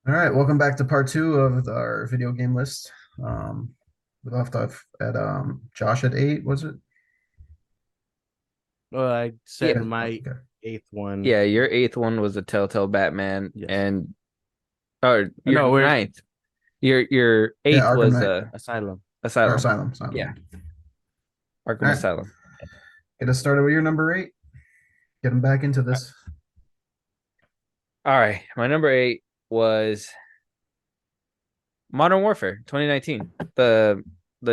All right, welcome back to part two of our video game list. Um, we left off at Josh at eight, was it? Well, I said Yeah, my Okay. eighth one. yeah. Your eighth one was a Telltale Batman, Yes. and or your No, we're ninth. Your Yeah, eighth Arkham was Knight Asylum. or Asylum. Asylum. Yeah, Yeah. All Arkham right, Asylum. get us started with your number eight. Get him back into this. All right, my number eight was Modern Warfare 2019. The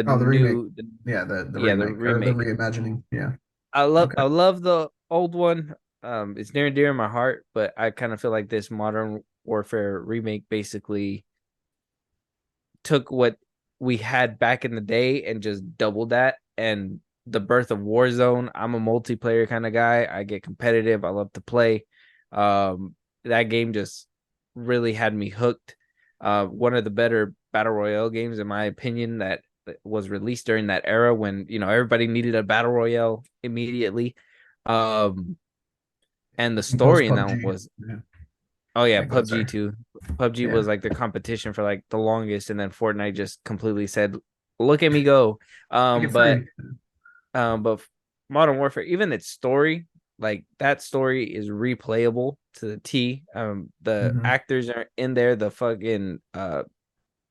Oh, the remake. new, Yeah, the yeah, the remake or the remake. reimagining. Yeah. Okay. I love the old one. It's near and dear in my heart, but I kind of feel like this Modern Warfare remake basically took what we had back in the day and just doubled that. And the birth of Warzone, I'm a multiplayer kind of guy. I get competitive. I love to play. That game just really had me hooked. One of the better battle royale games, in my opinion, that was released during that era when everybody needed a battle royale immediately. Um, and the Post story in that one PUBG. was Yeah. Oh yeah, Yeah, go ahead, PUBG sorry. too. PUBG Yeah. was like the competition for like the longest, and then Fortnite just completely said, "Look at me go." Make it Um, but free. but Modern Warfare, even its story, like that story is replayable to the T. The Hmm. actors are in there. The fucking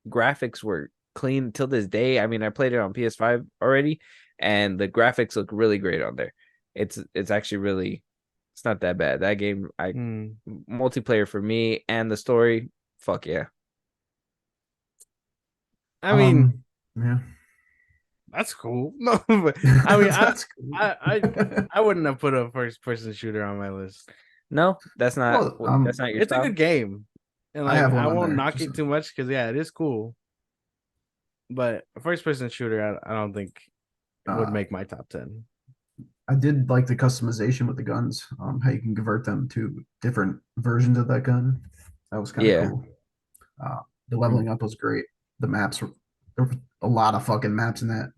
graphics were clean till this day. I mean, I played it on PS5 already, and the graphics look really great on there. It's actually really it's not that bad. That game, I Hmm. multiplayer for me and the story, fuck yeah. I mean, Um, yeah. that's cool. No, but I mean, That's cool. I, I, I wouldn't have put a first-person shooter on my list. No, Well, that's not your It's a style. good game, and I like have I one on won't there. knock Just it too much because yeah, it is cool. But a first-person shooter, I don't think would uh make my top 10. I did like the customization with the guns, how you can convert them to different versions of that gun. That was kind of Yeah. cool. Uh, the leveling up was great. The maps were there were a lot of fucking maps in that.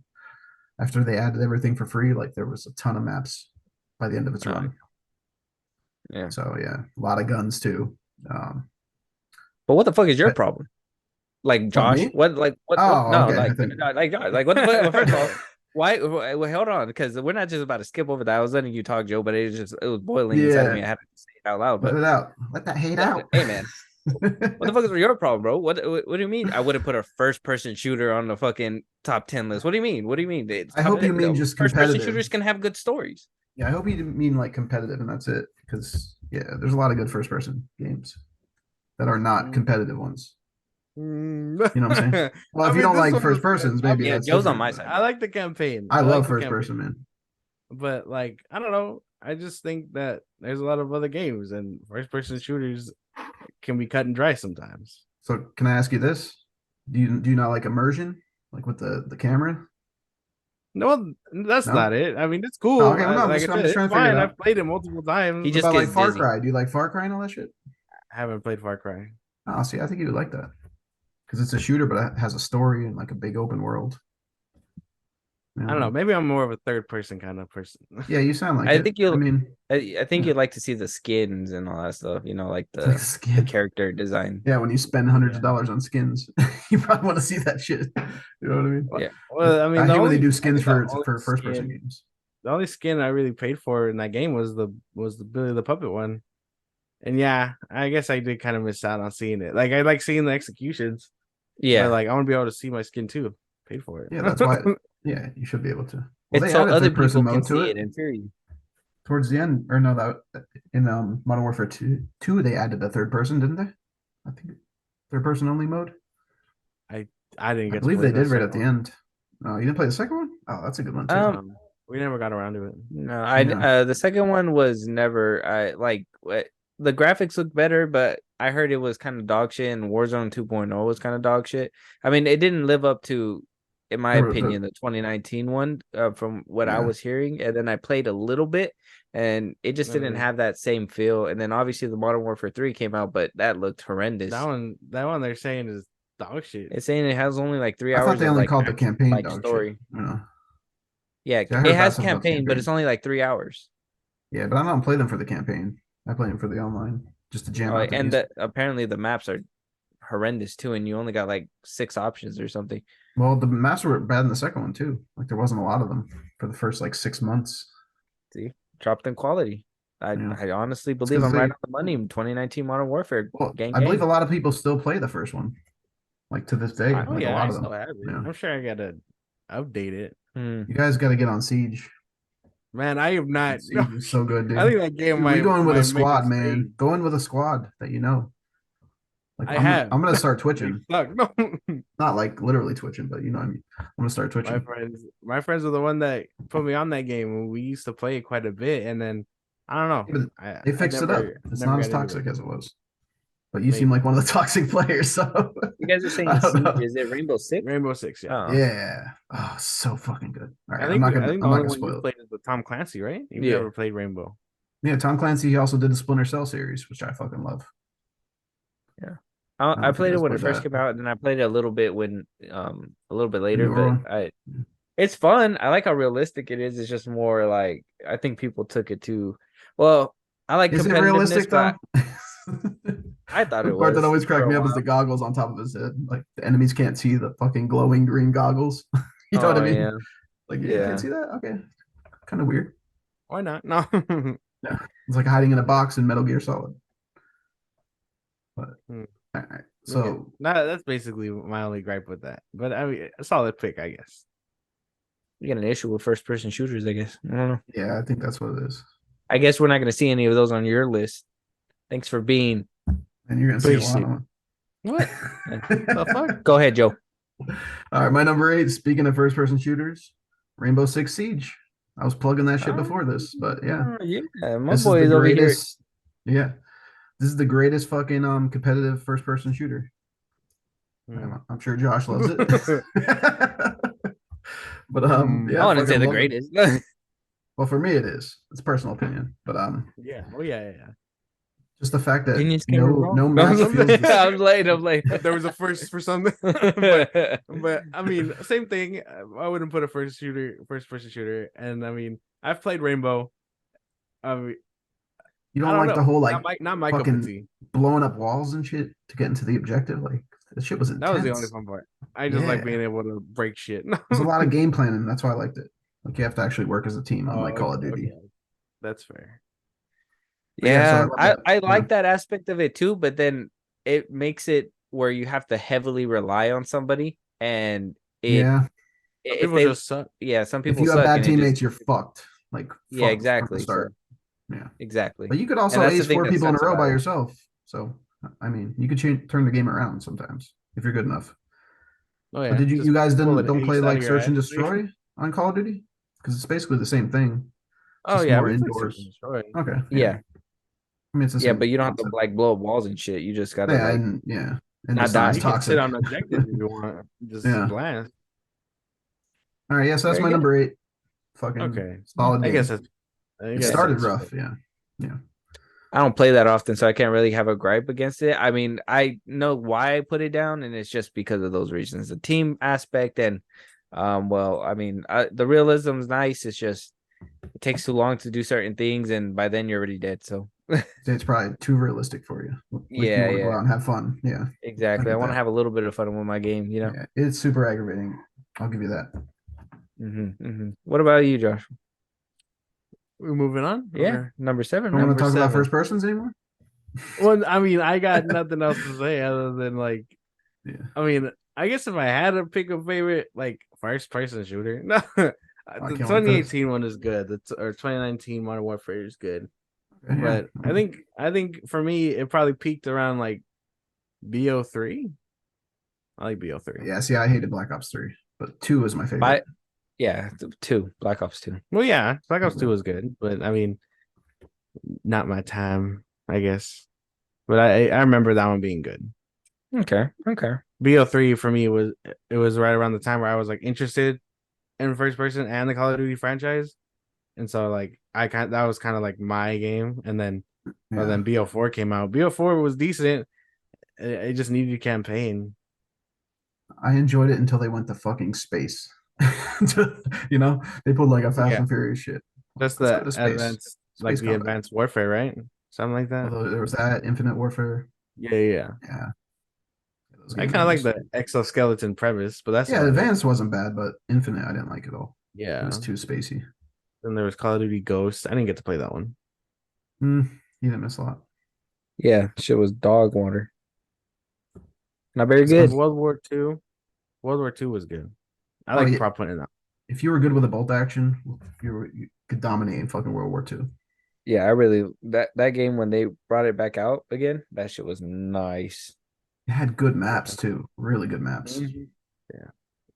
After they added everything for free, like there was a ton of maps by the end of its Oh, run. yeah. So yeah, a lot of guns too. But what the fuck is your But problem? Like what Josh? me? What Oh, no, okay. I think. like Josh, like what the fuck? Well, first of all, wait, hold on, because we're not just about to skip over that. I was letting you talk, Joe, but it was boiling inside of me. Yeah, I had to say it out loud. let But it out. Let that hate out. hey man, what the fuck is your problem, bro? What do you mean? I would have put a first person shooter on the fucking top 10 list. What do you mean? What do you mean? It's I top hope you 10. mean just First person competitive. shooters can have good stories. Yeah, I hope you didn't mean like competitive, and that's it. Because yeah, there's a lot of good first person games that are not competitive ones. You know what I'm saying? Well, I if you mean, don't this like one first was good. persons, maybe Yeah, that's Joe's on different. my But side. I like the campaign. I I love like the first person, campaign. man. But like, I don't know. I just think that there's a lot of other games and first person shooters can be cut and dry sometimes. So can I ask you this? Do you not like immersion, like with the camera? No, that's No. not it. I mean, it's Oh, cool. okay. Well, no, Like I I'm said, just it's trying to figure it fine. out. I've played it multiple He What times. just about like gets Far dizzy. Cry? Do you like Far Cry and all that shit? I haven't played Far Cry. Oh, see, I think you would like that because it's a shooter, but it has a story and like a big open world. I don't know. Um, Maybe I'm more of a third person kind of person. yeah, you sound like I it. think I you'll mean, I think yeah, you'd like to see the skins and all that stuff, like like the skin. character design. Yeah, when you spend hundreds of Yeah. dollars on skins, you probably want to see that shit. You know what I mean? Yeah. Well, I mean, I the hate when they only do I skins think the for first person games. only skin I really paid for in that game was the Billy the Puppet one. And yeah, I guess I did kind of miss out on seeing it. Like I like seeing the executions, but Yeah. like I want to be able to see my skin too. Paid for Yeah, that's why. it. Yeah, you should be able to. Well, It's they so added other third person people can mode to see it it and fear you. towards the end, or no, that in Modern Warfare 2 they added the third person, didn't they? I think third person only mode. I I didn't I get to believe play they the did right second at the one. end. Oh, you didn't play the second one? Oh, that's a good one too. Um, No, we never got around to it. no, Yeah. the second one was never I like the graphics look better, but I heard it was kind of dog shit and Warzone 2.0 was kind of dog shit. I mean, it didn't live up to, in my opinion, the 2019 one, from what I Yeah. was hearing. And then I played a little bit and it just didn't Uh, have that same feel. And then obviously the Modern Warfare 3 came out, but that looked horrendous. that one they're saying is dog shit. It's saying it has only like three I thought hours they of only like called the actual campaign like dog shit. story. I don't know. Yeah, See, I it heard bad has stuff about the campaign, but it's campaign. only like 3 hours. Yeah, but I don't play them for the campaign. I play them for the online, just to jam out the And music. apparently the maps are horrendous too, and you only got like 6 options or something. Well, the maps were bad in the second one too. Like there wasn't a lot of them for the first like 6 months. See, dropped in quality. Yeah. I honestly It's believe 'cause I'm right they, on the money. 2019 Modern Warfare, well, gang I believe a gang. lot of people still play the first one, like to this day. Oh Like a yeah, lot I of still them. have it. Yeah. I'm sure I gotta update it. Hmm. You guys got to get on Siege. Man, I have not. Siege is so good, I dude. think that game Dude, we go in with a might make a squad, man. stage. Go in with a squad that you know. Like I have. I'm gonna start They twitching. suck. No. Not like literally twitching, but you know what I mean. I'm gonna start twitching. My friends are the one that put me on that game when we used to play it quite a bit, and then I don't know. Yeah, but they I fixed it up. It's never not as got into toxic it. as it was. But you seem Maybe like one of the toxic players, so You guys are saying I don't Siege? know. Is it Rainbow Six? Rainbow Six, yeah. Oh, Yeah. Oh, so fucking good. All right, I think the I'm not only gonna one you spoil it. played is the Tom Clancy, right? You've yeah. never played Rainbow. Yeah, Tom Clancy, he also did the Splinter Cell series, which I fucking love. Yeah. I don't know I if you played it guys when it played first that. came out, and then I played it a little bit when a little bit The later, newer but one. it's fun. I like how realistic it is. It's just more like I think people took it too well. I like Is it competitiveness, realistic but though? I thought The it part that was always for cracked a me up is while. the goggles on top of his head. Like the enemies can't see the fucking glowing green goggles. You know what Oh I mean? yeah. Like you can't Yeah. see that? Okay. Kind of weird. Why not? No. Yeah. It's like hiding in a box in Metal Gear Solid. But Hmm. all right. Yeah. So No, that's basically my only gripe with that. But I mean, a solid pick, I guess. You got an issue with first person shooters, I guess. I don't know. yeah, I think that's what it is. I guess we're not gonna see any of those on your list. Thanks for being And you're gonna see a lot basic. of them. What the fuck? Go ahead, Joe. All right, my number 8, speaking of first person shooters, Rainbow Six Siege. I was plugging that shit before this, but yeah. Yeah, my This is boy the is over here. greatest. Yeah. This is the greatest fucking competitive first person shooter. I'm sure Josh loves it. But Hmm. I yeah, I wouldn't say fucking the love it. greatest. Well, for me it is. It's personal opinion. But Yeah. Oh yeah. just the fact that Opinions can be wrong. no No, match I'm feels the I'm late. I'm late. There was a first for something, but I mean, same thing. I wouldn't put a first person shooter, and I mean, I've played Rainbow. I mean, you I don't don't like the know, whole like not my cup of fucking tea. blowing up walls and shit to get into the objective. Like the shit was That was the only intense. fun part. I just like Yeah. being able to break shit. There's a lot of game planning. That's why I liked it. Like you have to actually work as a team, unlike Oh, Call of Duty. okay, that's fair. But yeah, so I Yeah, love that. I You like know? that aspect of it too, but then it makes it where you have to heavily rely on somebody, and Yeah. Some if people they just suck. some If people you have suck bad and it just teammates, you're fucked. Like yeah, fucked from the exactly. So start. Yeah. exactly. But you could And also that's the ace thing 4 that people in a sucks row by about it. yourself. So I mean, you could turn the game around sometimes if you're good enough. Oh But yeah, did you just guys pull didn't an don't play ace out of like your Search ass. and Destroy on Call of Duty? Because it's basically the same thing, Oh just yeah, more we played Search and indoors. Destroy. Okay. Yeah. Yeah. I mean, it's the Yeah, same but you don't have to concept. like blow up walls and shit. You just gotta Yeah, like and yeah, and not just not as You die. can sit toxic. on objectives if you want. Just Yeah. blast. All right. Yeah. So that's Very my good. number 8. Fucking Okay, solid I guess game. that's. I It guess started that's rough. Yeah. Yeah. I don't play that often, so I can't really have a gripe against it. I mean, I know why I put it down, and it's just because of those reasons. The team aspect and well, I mean, the realism is nice. It's just it takes too long to do certain things, and by then you're already dead. So It's probably too realistic for you. Like you yeah, want to go yeah, out and have fun. Yeah. I exactly. I get want to that. have a little bit of fun with my game, you know. Yeah. It's super aggravating. I'll give you that. What about you, Josh? we're moving on. Yeah, number 7, Don't man. want to Number talk about 7. first persons anymore? Well, I mean, I got nothing else to say other than like, Yeah. I mean, I guess if I had to pick a favorite, like first person shooter, no, I the can't wait for this. 2018 one is good. Or 2019 Modern Warfare is good. Okay, yeah. But I think for me, it probably peaked around like BO3. I like BO3. Yeah, see, I hated Black Ops 3, but 2 was my favorite. By yeah, 2, Black Ops 2. Well, yeah, Black Ops 2 was good, but I mean, not my time, I guess. But I remember that one being good. Okay. BO3 for me was right around the time where I was like interested in first person and the Call of Duty franchise, and so like that was kind of like my game. And then Yeah. then BO4 came out. BO4 was decent. It just needed campaign. I enjoyed it until they went to fucking space. You know, they pulled like a Fast Yeah. and Furious shit. Just Let's go the to space. advanced, like Space the combat. advanced warfare, right? Something like that. Although there was that Infinite Warfare. Yeah. Yeah. Those I games kind are of like just the exoskeleton premise, but that's yeah. about it. Advanced wasn't bad, but Infinite I didn't like at all. It Yeah. was too spacey. Then there was Call of Duty Ghosts. I didn't get to play that one. You didn't miss a lot. Yeah, shit was dog water. Not very So good. World War II. World War II was good. I Oh like yeah, prop hunting that. if you were good with a bolt action, you could dominate in fucking World War II. Yeah, I really that game when they brought it back out again, that shit was nice. It had good maps too, really good maps. Mhm. Yeah.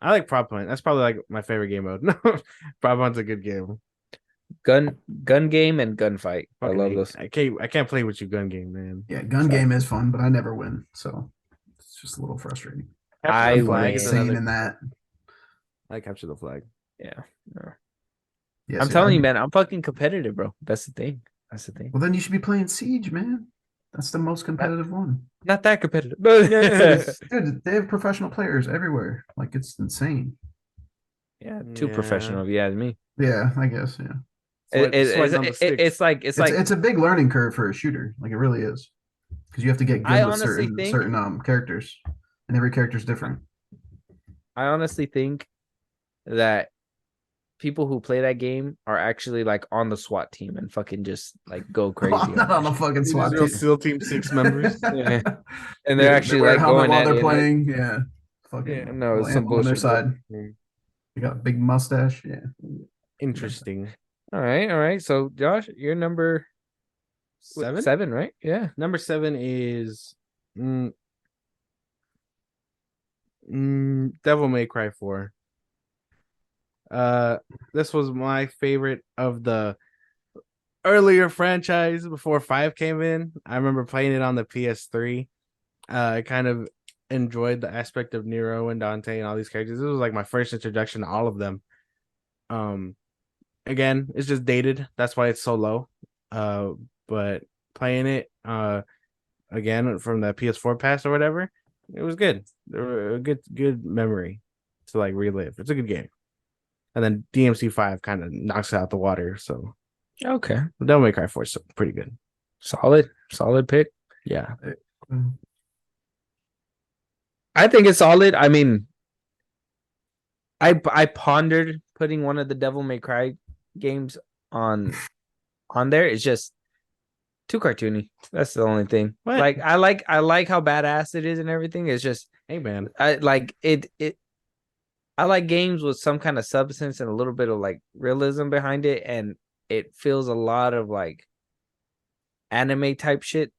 I like prop hunt. That's probably like my favorite game mode. No, prop hunt's a good game. Gun game and gunfight. I Fucking love hate. those. I can't play with you gun game, man. Yeah, gun Sorry. game is fun, but I never win, so it's just a little frustrating. Capture I the People are flag is win. insane another. in that. I capture the flag. Yeah. No. Yeah, I'm see, telling you, man, I'm fucking competitive, bro. That's the thing. That's the thing. well, then you should be playing Siege, man. That's the most competitive one. Not that competitive. Dude, they have professional players everywhere. Like it's insane. Yeah, too Yeah. professional. Yeah, me. Yeah, I guess. Yeah, Sweating on the sticks. It's like it's a big learning curve for a shooter. Like it really is, because you have to get I good with honestly think certain characters, and every character's different. I honestly think that people who play that game are actually like on the SWAT team and fucking just like go crazy. I'm not on the fucking These SWAT real team. SEAL Team 6 members. Yeah. And They they're actually wear a like helmet going while at they're you, like, playing. Yeah, fucking yeah, no, little it's some ammo on their bullshit. side. Mm. They got a big mustache. Yeah, Interesting. All right. So Josh, you're number 7? 7, right? Yeah. Number 7 is Devil May Cry 4. This was my favorite of the earlier franchise before 5 came in. I remember playing it on the PS3. I kind of enjoyed the aspect of Nero and Dante and all these characters. This was like my first introduction to all of them. Again, it's just dated. That's why it's so low. But playing it again from the PS4 pass or whatever, it was good. A good memory to like relive. It's a good game. And then DMC5 kind of knocks it out the water. So Okay. Devil May Cry 4 is pretty good. Solid pick. Yeah. I think it's solid. I mean, I pondered putting one of the Devil May Cry games on there. It's just too cartoony. That's the only thing. What? Like I like how badass it is and everything. It's just Hey man. I like it. I like games with some kind of substance and a little bit of like realism behind it, and it feels a lot of like anime type shit.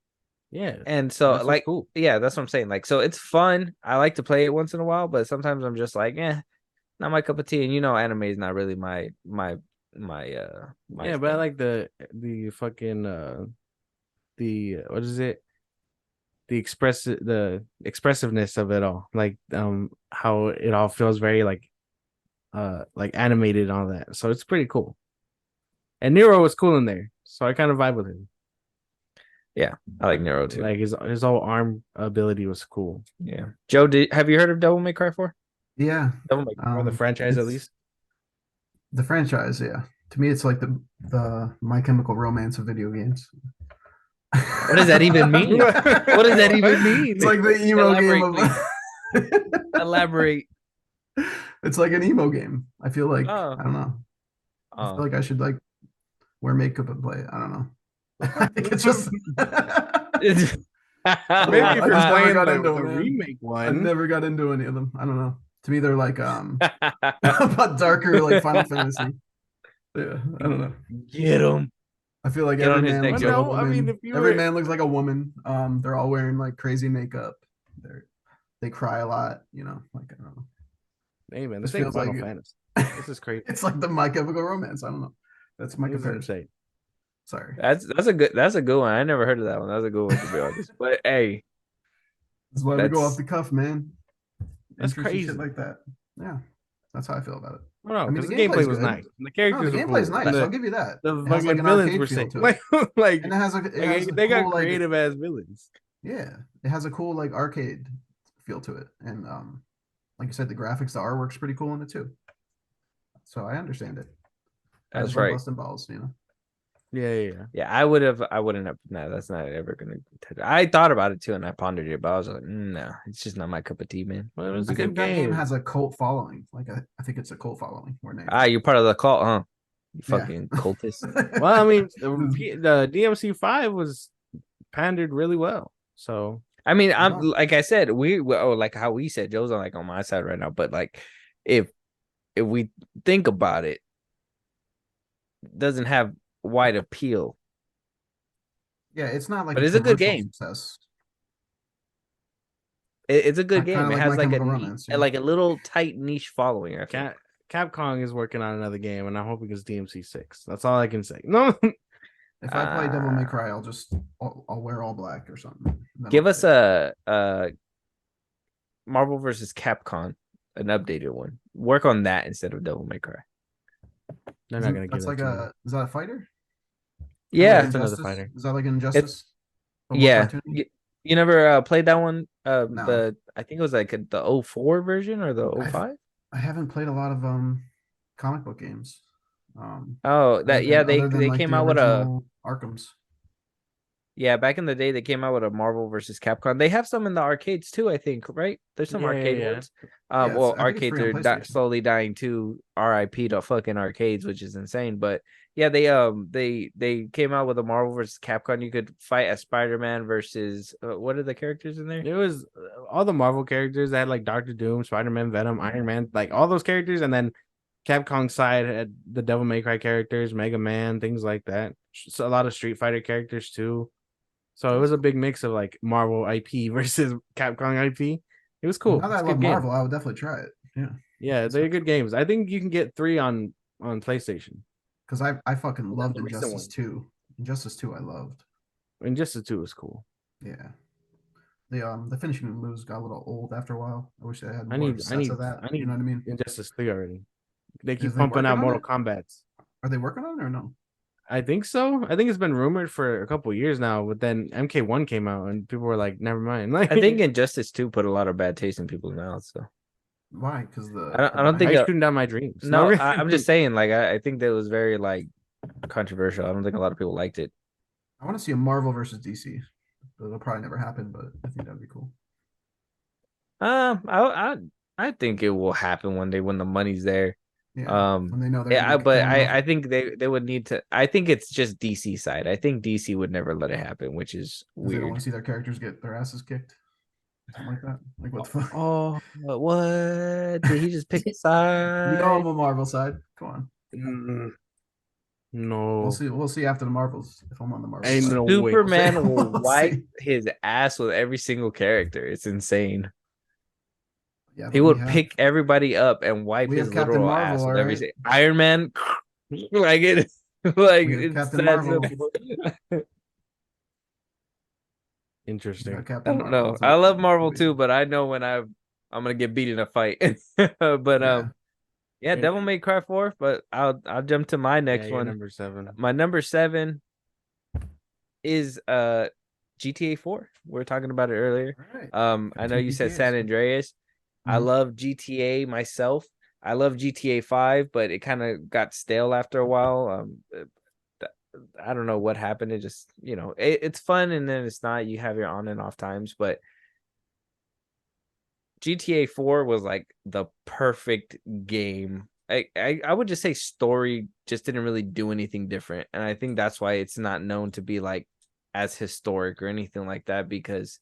Yeah. And so That's like cool. yeah, that's what I'm saying. Like, so it's fun. I like to play it once in a while, but sometimes I'm just like, not my cup of tea. And anime is not really my Yeah, but I like the fucking the what is it? The expressiveness of it all. Like how it all feels very like animated and all that. So it's pretty cool. And Nero was cool in there. So I kind of vibe with him. Yeah, I like Nero too. Like his whole arm ability was cool. Yeah. Joe, have you heard of Devil May Cry 4? Yeah. Devil May Cry, the franchise at least. The franchise, yeah. To me, it's like the My Chemical Romance of video games. What does that even mean? What does that even mean? It's like the emo game of Elaborate. It's like an emo game. I feel like Oh. I don't know. I feel like I should like wear makeup and play it. I don't know. I think it's just Maybe if I you're just never playing got the into it, man. remake I one. never got into any of them. I don't know. To me, they're like about darker, like Final Fantasy. Yeah, I don't know. Get him. I feel like Get on every his man neck, looks Joe. like a No, I woman. mean, if you Every were- man looks like a woman. They're all wearing like crazy makeup. They cry a lot. Like I don't know. Hey man, This this ain't feels Final like Fantasy. This is crazy. It's like the My Chemical Romance. I don't know. That's my This is comparison. insane. Sorry. That's a good one. I never heard of that one. That's a good one, to be honest. But hey, That's why we go That's- off the cuff, man. That's Interesting crazy. shit like that. Yeah, that's how I feel about it. Well, no, I mean, because the the gameplay gameplay's was good. nice. And the No, characters the were gameplay's cool. nice. And I'll give you that. the It has like fucking an villains arcade were feel sick. to it. Like And it has a they got cool, like, creative ass villains. yeah, it has a cool like arcade feel to it, and like you said, the graphics, the artwork's pretty cool in it too. So I understand it. I that's just like right. busting balls. Yeah, I wouldn't have. No, that's not ever gonna. I thought about it too, and I pondered it, but I was like, no, it's just not my cup of tea, man. Well, it was I a good think that game game. has a cult following. Like I think it's a cult following more than Ah, anything. you're part of the cult, huh? You Yeah. fucking cultist. Well, I mean, the DMC5 was pandered really well. So I mean, I'm Wow. like I said, like how we said, Joe's on my side right now, but like if we think about it, doesn't have wide appeal, Yeah, it's not like but a it's a good commercial game. success. It's a good Kind game. of It like has My like Chemical Romance. Yeah. like a little tight niche following. I think. Capcom is working on another game, and I'm hoping it's DMC6. That's all I can say. No, If I play Devil May Cry, I'll wear all black or something. Give us a Marvel versus Capcom, an updated one. Work on that instead of Devil May Cry. they're not gonna give That's that like to is that a fighter? Yeah, It's another fighter. Is that like it's Injustice? But more yeah. cartoony? You never played that one? No. I think it was like the 04 version or the I've 05? I haven't played a lot of comic book games. Oh, Other than they like came the out with a original Arkham's. yeah, back in the day they came out with a Marvel versus Capcom. They have some in the arcades too, I think, right? There's some arcade ones. Yeah, Well, I think it's arcades free on are PlayStation. slowly dying too. RIP to fucking arcades, which is insane. But yeah, they came out with a Marvel versus Capcom. You could fight as Spider-Man versus what are the characters in there? It was all the Marvel characters that had like Doctor Doom, Spider-Man, Venom, Iron Man, like all those characters, and then Capcom side had the Devil May Cry characters, Mega Man, things like that. So a lot of Street Fighter characters too. So it was a big mix of like Marvel IP versus Capcom IP. It was cool. Now that It's I a love good game. Marvel, I would definitely try it. Yeah. Yeah, they're good games. I think you can get 3 on PlayStation. Because I fucking loved the recent Injustice 2. Injustice 2 I loved. Injustice 2 was cool. Yeah. The finishing moves got a little old after a while. I wish they had I more need sets of that. You know what I mean? Injustice 3 already. They keep Is they pumping working out on Mortal it? Kombat's. Are they working on it or no? I think so. I think it's been rumored for a couple years now, but then MK1 came out and people were like, never mind. Like I think Injustice 2 put a lot of bad taste in people's mouths. So Why? Because I don't think shooting down my dreams. no, I'm just saying, like I think that was very like controversial. I don't think a lot of people liked it. I want to see a Marvel versus DC. It'll probably never happen, but I think that'd be cool. I think it will happen one day when the money's there. Yeah, when they know they're Yeah, but killing I think they would need to. I think it's just DC side. I think DC would never let it happen, which is They don't want weird. to see their characters get their asses kicked, something like that. Like what the fuck? Oh, what did he just pick a You side? know I'm a Marvel side. Come on. No. We'll see after the Marvels if I'm on the Marvel Ain't side. no way. Superman will We'll wipe see. his ass with every single character. It's insane. Yeah, He but would pick everybody up and wipe we his have Captain literal Marvel, ass all with every right? Iron Man. Like it, like We have it's Captain that Marvel. simple. Interesting. I I don't know. I love Marvel too, but I know when I'm gonna get beat in a fight. But yeah, Devil May Cry 4. But I'll jump to my next one. Number 7. My number 7 is GTA 4. We were talking about it earlier. Right. I know you said San Andreas. I love GTA myself. I love GTA 5, but it kind of got stale after a while. I don't know what happened. It just, it's fun and then it's not. You have your on and off times, but GTA 4 was like the perfect game. I would just say story just didn't really do anything different. And I think that's why it's not known to be like as historic or anything like that, because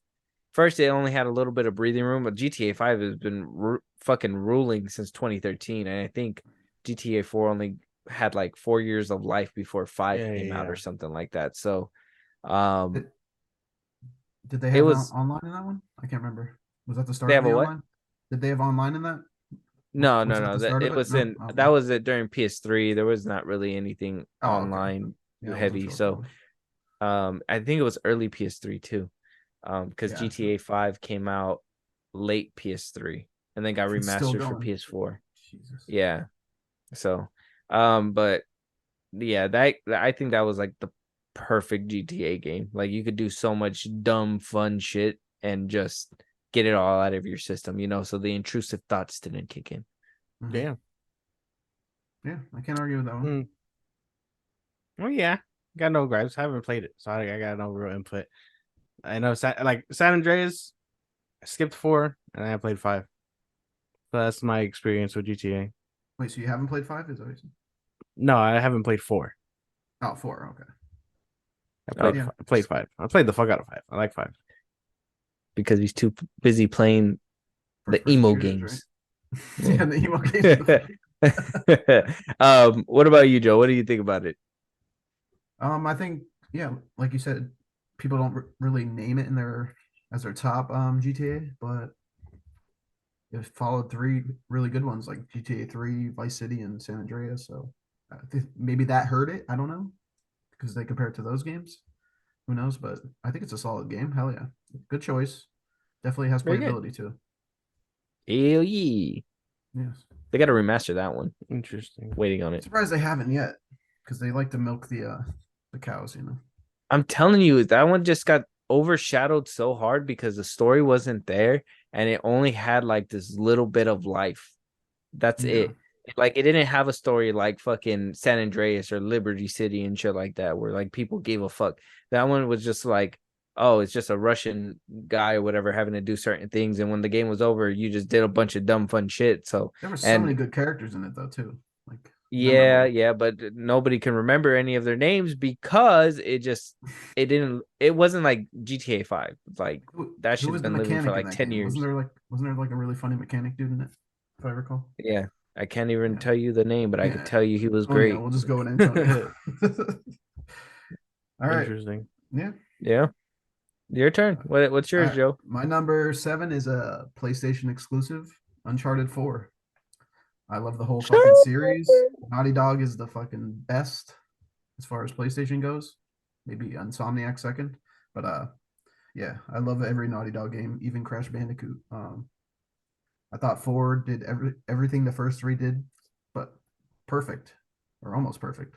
first, it only had a little bit of breathing room, but GTA 5 has been fucking ruling since 2013. And I think GTA 4 only had like 4 years of life before 5 came out or something like that. So, did they have online in that one? I can't remember. Was that the start of the online? Did they have online in that? No. It was that was it during PS3. There was not really anything online heavy. So, I think it was early PS3 too. Because GTA 5 came out late PS3 and then got remastered for PS4. Jesus. Yeah. So, but yeah, I think that was like the perfect GTA game. Like you could do so much dumb, fun shit and just get it all out of your system, so the intrusive thoughts didn't kick in. Damn. Yeah, I can't argue with that one. Oh yeah. Got no gripes. I haven't played it, so I got no real input. I know San Andreas. I skipped 4 and I played 5. So that's my experience with GTA. Wait, so you haven't played 5? Is that what you said? No, I haven't played 4. Oh, 4. Okay. I played 5. I played the fuck out of 5. I like 5 because he's too busy playing the emo games. Right? Yeah, the emo games. What about you, Joe? What do you think about it? I think like you said, people don't really name it in their top GTA, but it followed 3 really good ones like GTA 3, Vice City, and San Andreas. So I think maybe that hurt it. I don't know because they compare it to those games. Who knows? But I think it's a solid game. Hell yeah, good choice. Definitely has playability too. Hell yeah. Yes. They got to remaster that one. Interesting. Waiting on it. I'm surprised they haven't yet because they like to milk the cows. I'm telling you, that one just got overshadowed so hard because the story wasn't there and it only had like this little bit of life. That's it. Like it didn't have a story like fucking San Andreas or Liberty City and shit like that where like people gave a fuck. That one was just like, oh, it's just a Russian guy or whatever having to do certain things, and when the game was over, you just did a bunch of dumb fun shit. So there were so many good characters in it though too. Like yeah, but nobody can remember any of their names because it wasn't like GTA 5. Like that shit's been living for like 10 years. Wasn't there like a really funny mechanic dude in it, if I recall? Yeah. I can't even tell you the name, but I could tell you he was great. Yeah, we'll just go with Antonio. All right. Interesting. Yeah. Your turn. What's yours, Joe? My number 7 is a PlayStation exclusive, Uncharted 4. I love the whole fucking series. Naughty Dog is the fucking best as far as PlayStation goes. Maybe Insomniac second, but yeah, I love every Naughty Dog game, even Crash Bandicoot. I thought 4 did everything the first 3 did, but perfect or almost perfect.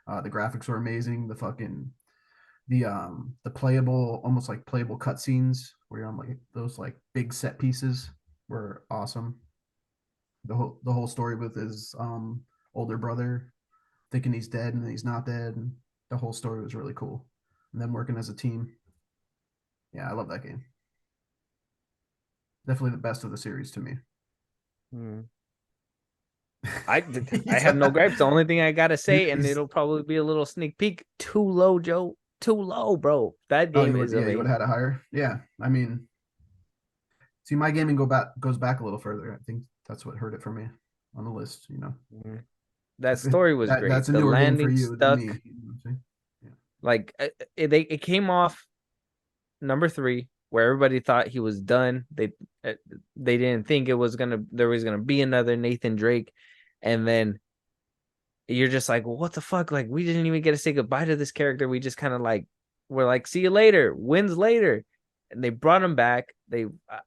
The graphics were amazing. The playable, almost like playable cutscenes where you're on like those like big set pieces were awesome. The whole story with his older brother thinking he's dead and he's not dead, and the whole story was really cool. And then working as a team. Yeah, I love that game. Definitely the best of the series to me. I have no gripes. The only thing I gotta say, and it'll probably be a little sneak peek, too low, Joe. Too low, bro. That game is amazing. You would have had it higher. Yeah, I mean, see, my gaming goes back a little further. I think that's what hurt it for me on the list. That story was great. That's a newer game for you stuck. Than me. Like it came off number 3 where everybody thought he was done. They didn't think there was gonna be another Nathan Drake, and then you're just like, well, what the fuck? Like we didn't even get to say goodbye to this character. We just kind of like we're like, see you later, wins later, and they brought him back.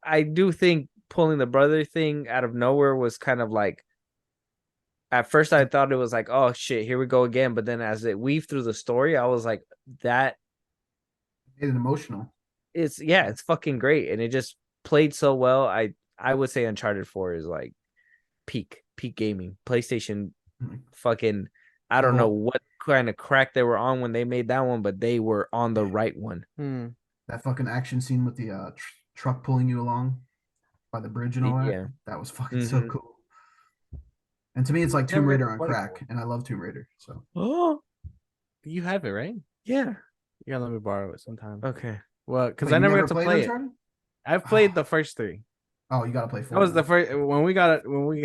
I do think pulling the brother thing out of nowhere was kind of like. At first, I thought it was like, oh shit, here we go again. But then as it weaved through the story, I was like, that made it emotional. It's fucking great, and it just played so well. I would say Uncharted 4 is like peak gaming. PlayStation fucking I don't know what kind of crack they were on when they made that one, but they were on the right one. That fucking action scene with the truck pulling you along by the bridge and all that. That was fucking so cool. And to me, it's like Tomb Raider on crack, and I love Tomb Raider. So, you have it, right? Yeah, you gotta let me borrow it sometime. Okay. Well, because I never got to play Uncharted? It. I've played the first 3. Oh, you gotta play 4. That was the first when we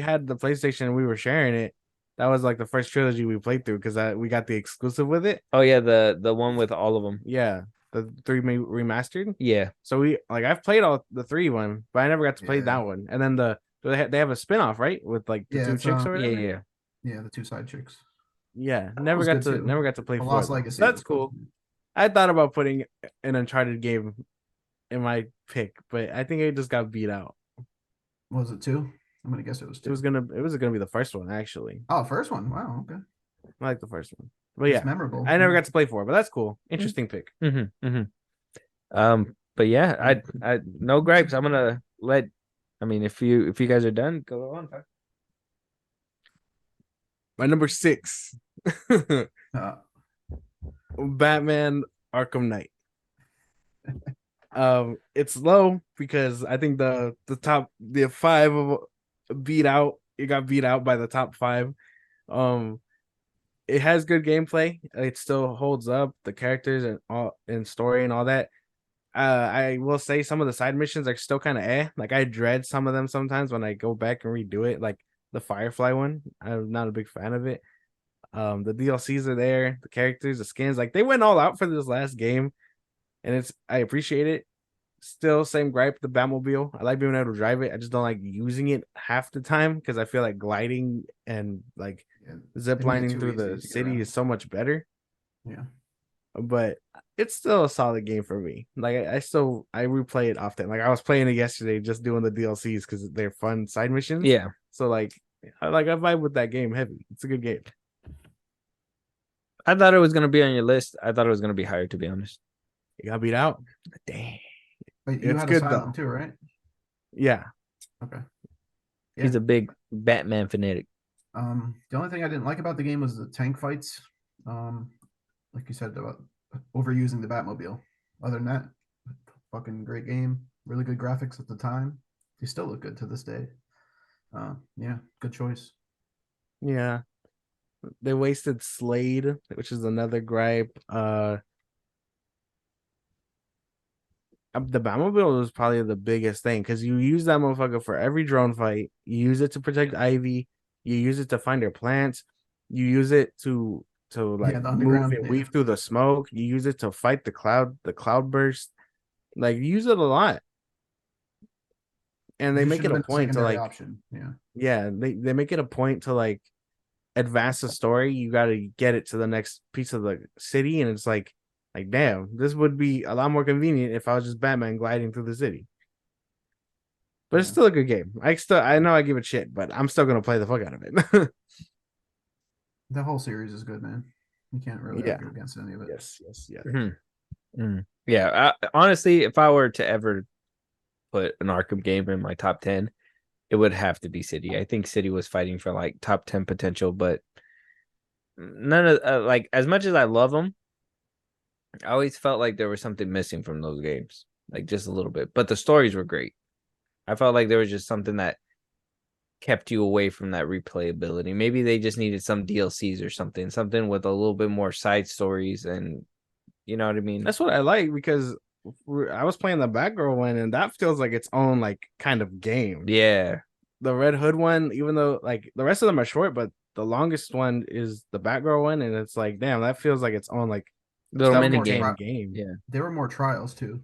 had the PlayStation and we were sharing it. That was like the first trilogy we played through because we got the exclusive with it. Oh yeah, the one with all of them. Yeah, the 3 remastered. Yeah. So I've played all the 3 one, but I never got to play that one. And then they have a spinoff, right? With like the 2 chicks or whatever. Yeah, the 2 side chicks. Yeah, never got to play 4. Lost Legacy. That's cool. I thought about putting an Uncharted game in my pick, but I think it just got beat out. Was it 2? I'm gonna guess it was 2. It was gonna be the first one actually. Oh, first one. Wow. Okay. I like the first one, but it's memorable. I never got to play 4, but that's cool. Interesting pick. But yeah, I no gripes. I'm gonna let. I mean, if you guys are done, go on. My number 6. Batman Arkham Knight. It's low because I think the top the 5 of beat out. It got beat out by the top 5. It has good gameplay. It still holds up. The characters and story and all that. I will say some of the side missions are still kind of Like I dread some of them sometimes when I go back and redo it. Like the Firefly one, I'm not a big fan of it. The DLCs are there, the characters, the skins, like they went all out for this last game, and I appreciate it. Still, same gripe, the Batmobile. I like being able to drive it. I just don't like using it half the time because I feel like gliding and like zip lining through the city is so much better. Yeah. But it's still a solid game for me. Like I replay it often. Like I was playing it yesterday, just doing the DLCs because they're fun side missions. Yeah. So I vibe with that game heavy. It's a good game. I thought it was gonna be on your list. I thought it was gonna be higher, to be honest. It got beat out. Damn. But you had Asylum too, right? Yeah. Okay. Yeah. He's a big Batman fanatic. The only thing I didn't like about the game was the tank fights. Like you said about overusing the Batmobile. Other than that, fucking great game. Really good graphics at the time. They still look good to this day. Yeah, good choice. Yeah. They wasted Slade, which is another gripe. The Batmobile was probably the biggest thing because you use that motherfucker for every drone fight. You use it to protect Ivy. You use it to find her plants. You use it to like move and weave through the smoke. You use it to fight the cloud burst. Like you use it a lot. And they make it a point to like option. They make it a point to like advance the story. You got to get it to the next piece of the city, and it's like damn, this would be a lot more convenient if I was just Batman gliding through the city. But it's still a good game. I know I give it shit, but I'm still gonna play the fuck out of it. The whole series is good, man. You can't really argue against any of it. Yes. Mm-hmm. Mm-hmm. Yeah, honestly, if I were to ever put an Arkham game in my top 10, it would have to be City. I think City was fighting for like top 10 potential, but none of like as much as I love them, I always felt like there was something missing from those games, like just a little bit. But the stories were great. I felt like there was just something that kept you away from that replayability. Maybe they just needed some DLCs or something with a little bit more side stories, and you know what I mean? That's what I like because I was playing the Batgirl one, and that feels like its own like kind of game. Yeah. The Red Hood one, even though like the rest of them are short, but the longest one is the Batgirl one, and it's like, damn, that feels like its own like little mini game. Yeah. There were more trials too.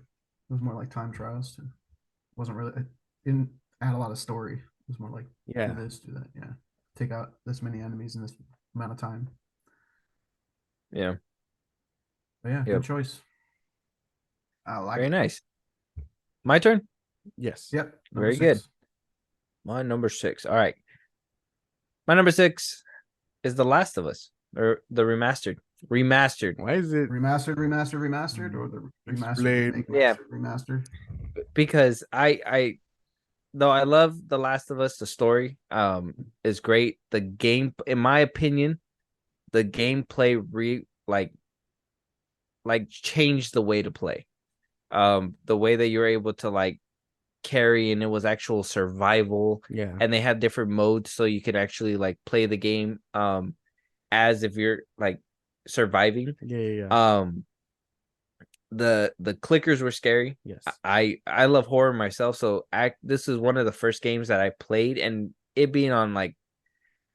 It was more like time trials too. It wasn't really, it didn't add a lot of story. It was more like do this, do that. Yeah. Take out this many enemies in this amount of time. Yeah. But yeah, good choice. I like Very nice. My turn? Yes. Yep. Very good. My number 6. All right. My number 6 is The Last of Us, or the remastered. Why is it remastered, or the remastered? Yeah. Remastered. Because I though I love The Last of Us, the story is great. The game, in my opinion, the gameplay changed the way to play. The way that you're able to like carry, and it was actual survival. Yeah. And they had different modes so you could actually like play the game as if you're like surviving. Yeah. The clickers were scary. Yes. I love horror myself, so this is one of the first games that I played, and it being on like,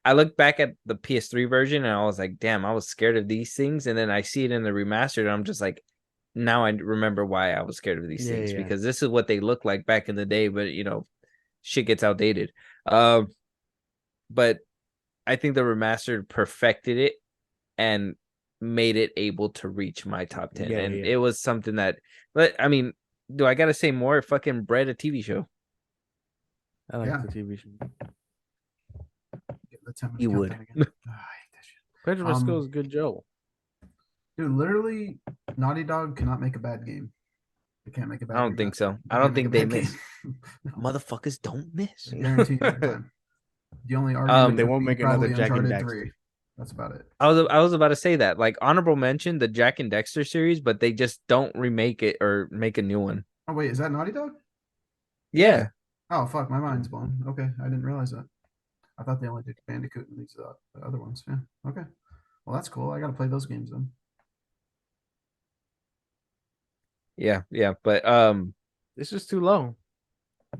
I look back at the PS3 version and I was like, damn, I was scared of these things, and then I see it in the remastered and I'm just like, now I remember why I was scared of these things, because this is what they look like back in the day, but you know, shit gets outdated. But I think the remastered perfected it and made it able to reach my top 10. It was something that, but I mean, do I gotta say more? Fucking bred a TV show. I like the TV show. You would. I hate that shit. Pedro Pascal is a good Joe. Dude, literally, Naughty Dog cannot make a bad game. They can't make a bad game. I don't think so. I don't think they miss. No. Motherfuckers don't miss. I guarantee you every time. The only argument they won't make another Jack and Daxter. That's about it. I was about to say that. Like honorable mention the Jack and Dexter series, but they just don't remake it or make a new one. Oh wait, is that Naughty Dog? Yeah. Oh fuck, my mind's blown. Okay, I didn't realize that. I thought they only did Bandicoot and these the other ones. Yeah. Okay. Well, that's cool. I gotta play those games then. Yeah. But It's just too low.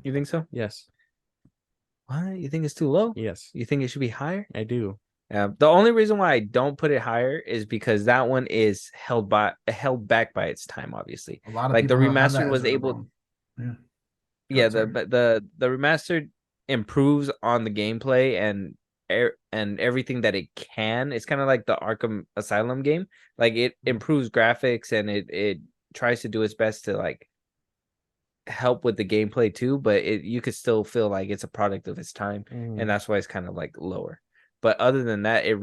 you think so? Yes. What? You think it's too low? Yes. You think it should be higher? I do. The only reason why I don't put it higher is because that one is held back by its time, obviously. A lot of Like the people have that remastered as was their able. realm. Yeah. Yeah, Sorry. the remastered improves on the gameplay and everything that it can. It's kind of like the Arkham Asylum game. Like it improves graphics and it tries to do its best to like help with the gameplay too, but you could still feel like it's a product of its time, and that's why it's kind of like lower. But other than that, it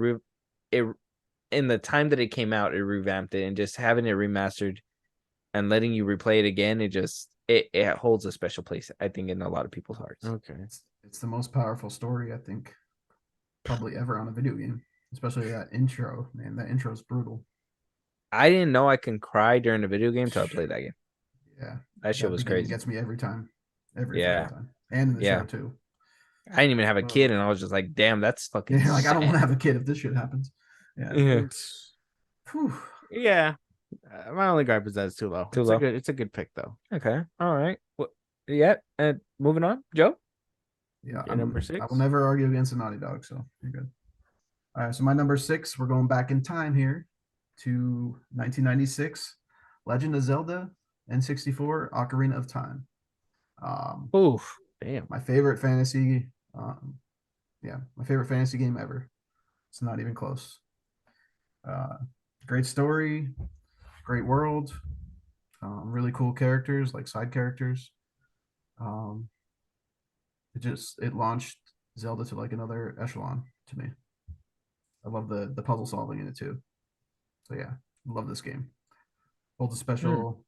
in the time that it came out, it revamped it, and just having it remastered and letting you replay it again, it holds a special place, I think, in a lot of people's hearts. Okay. It's the most powerful story I think probably ever on a video game, especially that intro. Man, that intro is brutal. I didn't know I can cry during a video game until I played that game. Yeah, that shit was crazy. Gets me every time, fucking time, and in the Yeah. show too. I didn't even have a kid, and I was just like, "Damn, that's fucking." Yeah, like sad. I don't want to have a kid if this shit happens. Yeah. Whew. Yeah. My only gripe is that it's too low. Too low. It's a good pick though. Okay. All right. Well, yeah. And moving on, Joe. Yeah, number 6. I will never argue against a Naughty Dog, so you're good. All right, so my number 6, we're going back in time here to 1996, Legend of Zelda N64 Ocarina of Time. Oof, damn. My favorite fantasy, my favorite fantasy game ever. It's not even close. Great story, great world, really cool characters, like side characters. It launched Zelda to like another echelon to me. I love the puzzle solving in it too. So yeah, love this game. Holds a special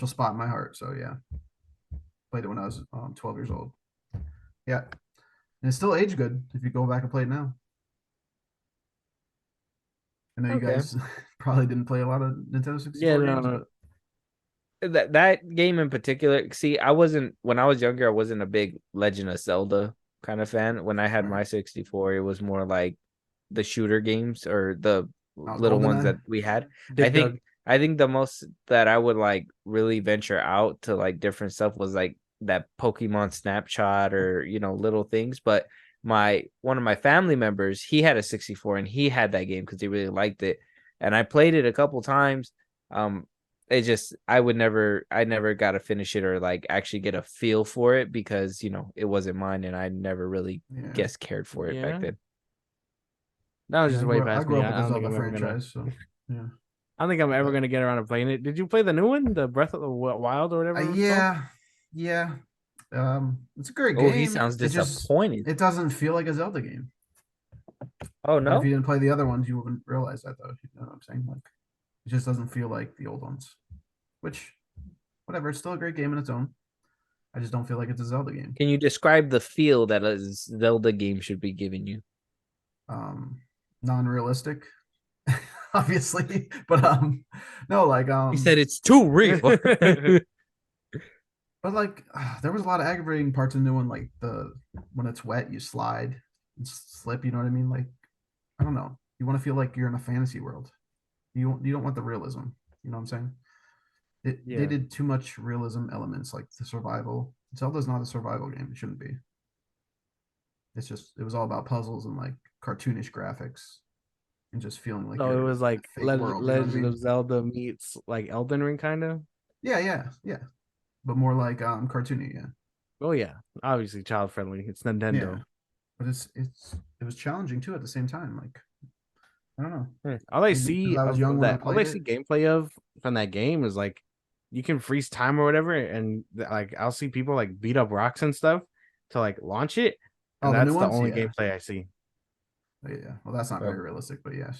spot in my heart. So yeah, played it when I was 12 years old. Yeah, and it still aged good if you go back and play it now. I know you guys probably didn't play a lot of Nintendo 64 games. No. That game in particular, see, when I was younger, I wasn't a big Legend of Zelda kind of fan. When I had my 64, it was more like the shooter games or the little ones that we had. I think the most that I would like really venture out to like different stuff was like that Pokemon Snapshot or little things. But one of my family members, he had a 64 and he had that game because he really liked it, and I played it a couple times. I never got to finish it or like actually get a feel for it because it wasn't mine, and I never really cared for it back then. That was just way past I grew me. up with the Zelda franchise, so yeah. I don't think I'm ever gonna get around to playing it. Did you play the new one, the Breath of the Wild or whatever? Yeah. It's a great game. Oh, he sounds disappointed. It doesn't feel like a Zelda game. Oh no! If you didn't play the other ones, you wouldn't realize that, though. You know what I'm saying? Like, it just doesn't feel like the old ones. Which, whatever, it's still a great game in its own. I just don't feel like it's a Zelda game. Can you describe the feel that a Zelda game should be giving you? Non-realistic, obviously, but no, like he said it's too real. But like, there was a lot of aggravating parts in the new one, like when it's wet, you slide and slip. You know what I mean? Like, I don't know. You want to feel like you're in a fantasy world. You don't want the realism. You know what I'm saying? They did too much realism elements, like the survival. Zelda's not a survival game. It shouldn't be. It was all about puzzles and like cartoonish graphics and just feeling like. So it was like Legend of Zelda meets like Elden Ring, kind of. Yeah. But more like cartoony, yeah. Oh yeah, obviously child friendly. It's Nintendo. Yeah. But it was challenging too at the same time. Like, I don't know. All I see gameplay of from that game is like you can freeze time or whatever, and like I'll see people like beat up rocks and stuff to like launch it, and that's the only gameplay I see. Yeah, well, that's not very realistic, but yeah.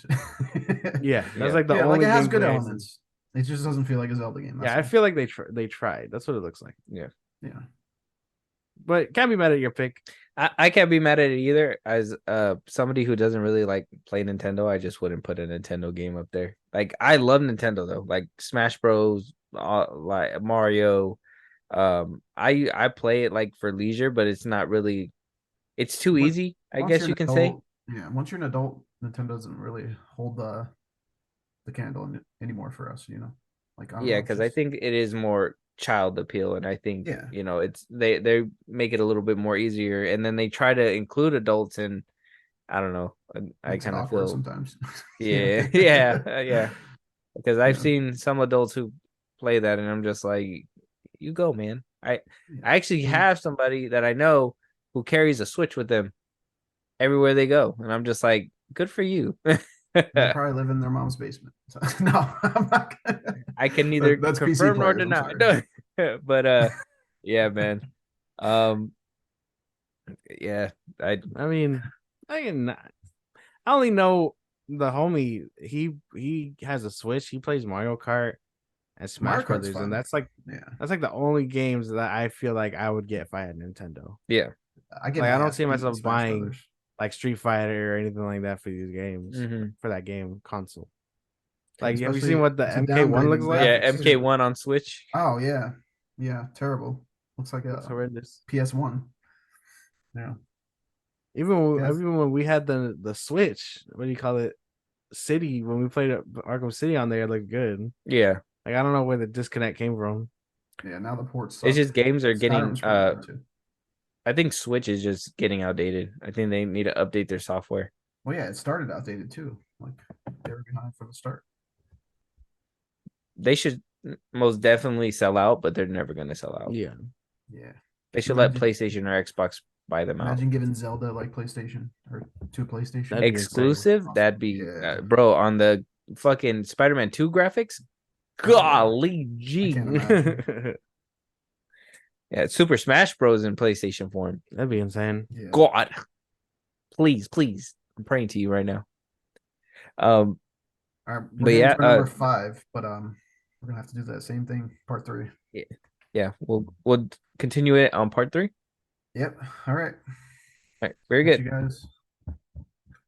That's like the only. Like it has good elements. It just doesn't feel like a Zelda game. I feel like they tried. That's what it looks like. Yeah. but can't be mad at your pick. I can't be mad at it either. As somebody who doesn't really like play Nintendo, I just wouldn't put a Nintendo game up there. Like I love Nintendo though, like Smash Bros, like Mario. I play it like for leisure, but it's not really. It's too easy, I Once guess you're you an can say. adult, yeah. Once you're an adult, Nintendo doesn't really hold the candle anymore for us. Like I don't Yeah, know. It's because I just think it is more child appeal, and I think yeah. it's they make it a little bit more easier, and then they try to include adults, and I don't know. I Makes it kind of awkward feel sometimes. yeah, Yeah. yeah, because I've Yeah. seen some adults who play that, and I'm just like, you go, man. Yeah. I actually Well, have somebody that I know who carries a Switch with them everywhere they go, and I'm just like, good for you. they probably live in their mom's basement. So, no, I'm not gonna. I can neither That's PC confirm nor players. I'm deny. sorry. No. But yeah, man. Um yeah, I mean, I can. I only know the homie. He has a Switch. He plays Mario Kart and Mario Smash Kart's Brothers, and fun. Yeah, that's like the only games that I feel like I would get if I had Nintendo. yeah. I get Like my I don't ass see beat in myself Smash buying Brothers. like Street Fighter or anything like that for these games Mm-hmm. for that game console. Yeah, Like, have you seen especially what the it's a MK1 downgrade looks in like? Yeah, graphics too. MK1 on Switch. Oh yeah, yeah, terrible. Looks like Looks a horrendous. PS1. Yeah, yes. Even when we had the Switch, what do you call it? City, when we played Arkham City on there, it looked good. Yeah. Like I don't know where the disconnect came from. Yeah, now the ports It's suck. just games are getting Skyrim's pretty good too. I think Switch is just getting outdated. I think they need to update their software. Well, yeah, it started outdated too. Like they were behind for the start. They should most definitely sell out, but they're never going to sell out. Yeah. Yeah, They should let PlayStation or Xbox buy them out. imagine giving Zelda like PlayStation or to PlayStation. That'd be Exclusive, awesome. that'd be Yeah. bro, on the fucking Spider-Man 2 graphics. Oh, yeah. Golly I gee. can't imagine. Yeah, Super Smash Bros in PlayStation form. That'd be insane. Yeah. God. Please. I'm praying to you right now. All right, we're But getting yeah, to number 5, but we're gonna have to do that same thing, part 3. yeah, we'll continue it on part 3. Yep. All right. All right, very Catch good. you guys.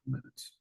Minutes.